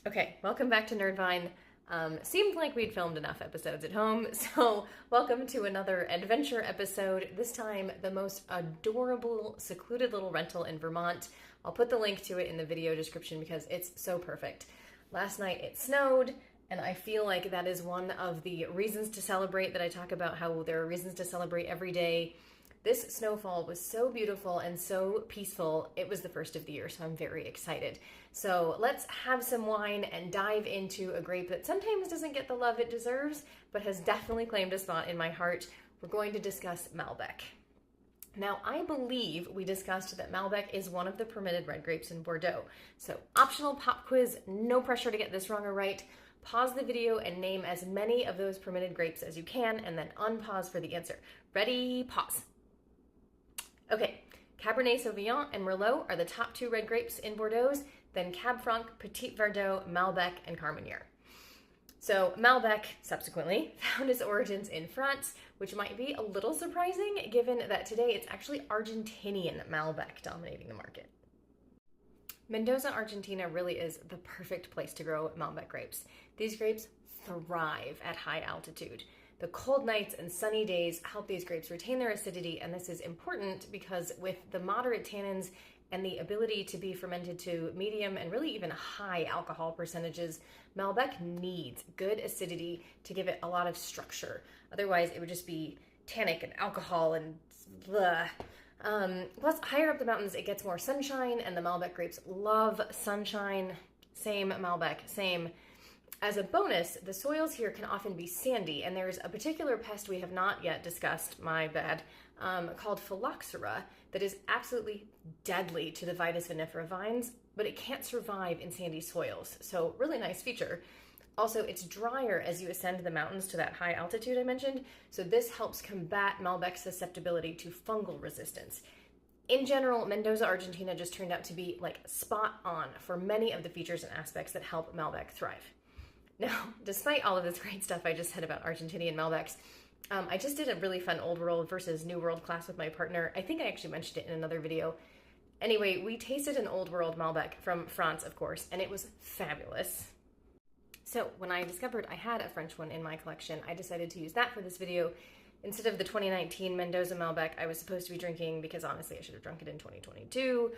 Okay, welcome back to NerdVine. Seemed like we'd filmed enough episodes at home, so welcome to another adventure episode. This time, the most adorable, secluded little rental in Vermont. I'll put the link to it in the video description because it's so perfect. Last night it snowed, and I feel like that is one of the reasons to celebrate that I talk about how there are reasons to celebrate every day. This snowfall was so beautiful and so peaceful. It was the first of the year, so I'm very excited. So let's have some wine and dive into a grape that sometimes doesn't get the love it deserves, but has definitely claimed a spot in my heart. We're going to discuss Malbec. Now, I believe we discussed that Malbec is one of the permitted red grapes in Bordeaux. So optional pop quiz, no pressure to get this wrong or right. Pause the video and name as many of those permitted grapes as you can, and then unpause for the answer. Ready, pause. Okay, Cabernet Sauvignon and Merlot are the top two red grapes in Bordeaux, then Cab Franc, Petit Verdot, Malbec, and Carmenere. So Malbec, subsequently, found its origins in France, which might be a little surprising given that today it's actually Argentinian Malbec dominating the market. Mendoza, Argentina really is the perfect place to grow Malbec grapes. These grapes thrive at high altitude. The cold nights and sunny days help these grapes retain their acidity, and this is important because with the moderate tannins and the ability to be fermented to medium and really even high alcohol percentages, Malbec needs good acidity to give it a lot of structure. Otherwise, it would just be tannic and alcohol and blah. Plus, higher up the mountains, it gets more sunshine, and the Malbec grapes love sunshine. Same Malbec, same. As a bonus, the soils here can often be sandy, and there's a particular pest we have not yet discussed, my bad, called phylloxera that is absolutely deadly to the Vitis vinifera vines, but it can't survive in sandy soils. So really nice feature. Also, it's drier as you ascend the mountains to that high altitude I mentioned, so this helps combat Malbec's susceptibility to fungal resistance. In general, Mendoza, Argentina just turned out to be like spot on for many of the features and aspects that help Malbec thrive. Now, despite all of this great stuff I just said about Argentinian Malbecs, I just did a really fun Old World versus New World class with my partner. I think I actually mentioned it in another video. Anyway, we tasted an Old World Malbec from France, of course, and it was fabulous. So when I discovered I had a French one in my collection, I decided to use that for this video instead of the 2019 Mendoza Malbec I was supposed to be drinking, because honestly I should have drunk it in 2022.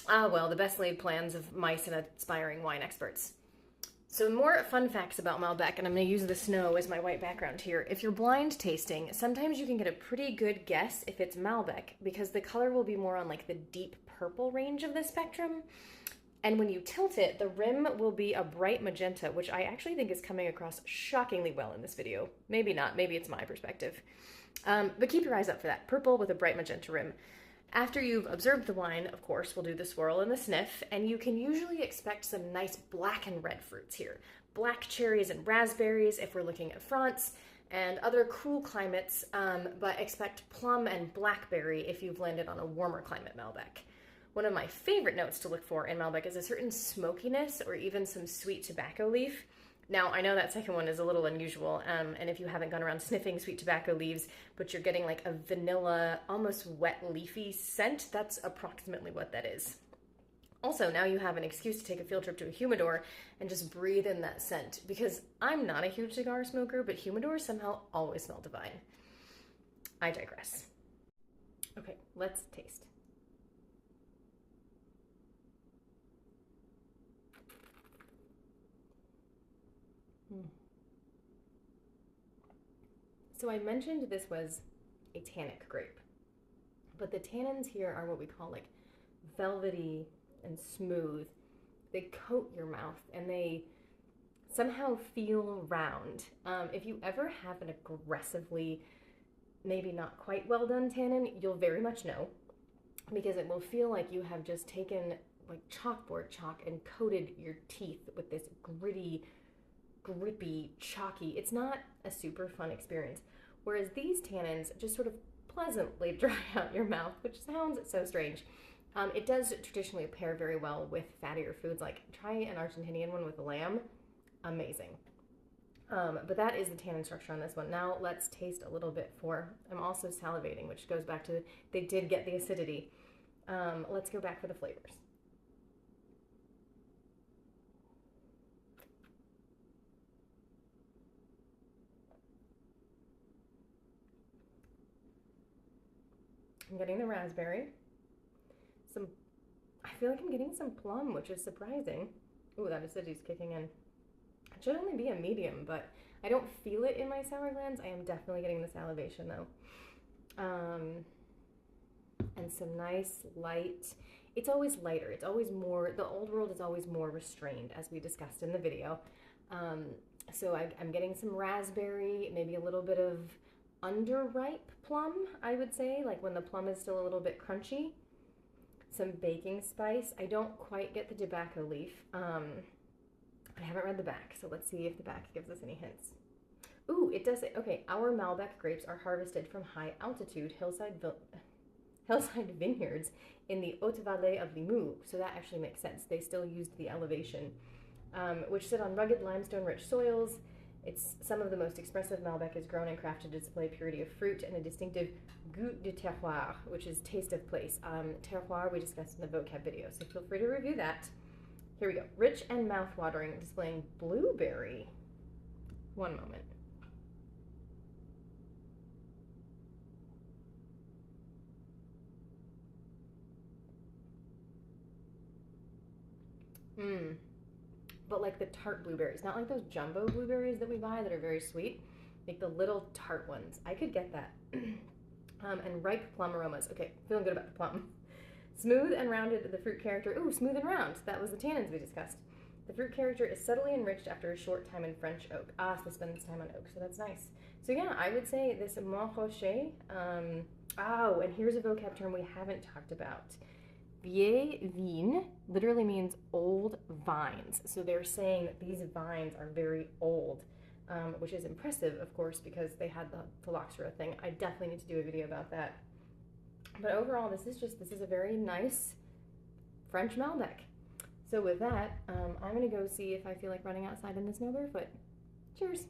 Well, the best laid plans of mice and aspiring wine experts. So more fun facts about Malbec, and I'm going to use the snow as my white background here. If you're blind tasting, sometimes you can get a pretty good guess if it's Malbec because the color will be more on like the deep purple range of the spectrum. And when you tilt it, the rim will be a bright magenta, which I actually think is coming across shockingly well in this video. Maybe not, maybe it's my perspective. But keep your eyes up for that. Purple with a bright magenta rim. After you've observed the wine, of course, we'll do the swirl and the sniff, and you can usually expect some nice black and red fruits here. Black cherries and raspberries if we're looking at France, and other cool climates, but expect plum and blackberry if you've landed on a warmer climate Malbec. One of my favorite notes to look for in Malbec is a certain smokiness or even some sweet tobacco leaf. Now, I know that second one is a little unusual, and if you haven't gone around sniffing sweet tobacco leaves, but you're getting like a vanilla, almost wet leafy scent, that's approximately what that is. Also, now you have an excuse to take a field trip to a humidor and just breathe in that scent, because I'm not a huge cigar smoker, but humidors somehow always smell divine. I digress. Okay, let's taste. So I mentioned this was a tannic grape, but the tannins here are what we call like velvety and smooth. They coat your mouth and they somehow feel round. If you ever have an aggressively, maybe not quite well done tannin, you'll very much know, because it will feel like you have just taken like chalkboard chalk and coated your teeth with this gritty, grippy, chalky. It's not a super fun experience. Whereas these tannins just sort of pleasantly dry out your mouth, which sounds so strange. It does traditionally pair very well with fattier foods. Like try an Argentinian one with lamb. Amazing. But that is the tannin structure on this one. Now let's taste a little bit for, I'm also salivating, which goes back to, they did get the acidity. Let's go back for the flavors. I'm getting the raspberry. I feel like I'm getting some plum, which is surprising. Ooh, that acidity's kicking in. It should only be a medium, but I don't feel it in my sour glands. I am definitely getting the salivation though. And some nice light. It's always lighter. It's always more, the old world is always more restrained, as we discussed in the video. So I'm getting some raspberry, maybe a little bit of underripe plum, I would say, like when the plum is still a little bit crunchy. Some baking spice. I don't quite get the tobacco leaf. I haven't read the back, so let's see if the back gives us any hints. Ooh, it does. Okay, our Malbec grapes are harvested from high altitude hillside vineyards in the Haute Vallée of Limoux. So that actually makes sense. They still used the elevation, which sit on rugged limestone-rich soils. It's some of the most expressive Malbec is grown and crafted to display purity of fruit and a distinctive goût de terroir, which is taste of place. Terroir we discussed in the vocab video, so feel free to review that. Here we go. Rich and mouth-watering, displaying blueberry. One moment. But like the tart blueberries, not like those jumbo blueberries that we buy that are very sweet, like the little tart ones. I could get that. And ripe plum aromas. Okay, feeling good about the plum. Smooth and rounded, the fruit character. Ooh, smooth and round. That was the tannins we discussed. The fruit character is subtly enriched after a short time in French oak. Ah, so they spend this time on oak, so that's nice. So yeah, I would say this Montrachet. Oh, and here's a vocab term we haven't talked about. Vieilles vignes literally means old vines. So they're saying that these vines are very old, which is impressive, of course, because they had the phylloxera thing. I definitely need to do a video about that. But overall, this is a very nice French Malbec. So with that, I'm gonna go see if I feel like running outside in the snow barefoot. Cheers.